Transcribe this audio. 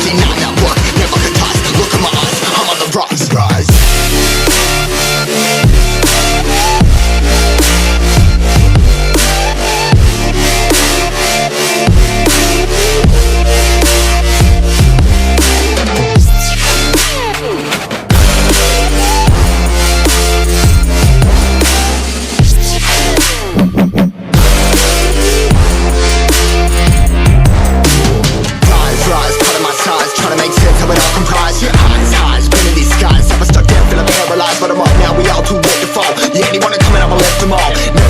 deny that work, never could toss. Look at my eyes, I'm on the rise. But I'm up now, we all too late to fall. Yeah, anyone coming up, I left them all.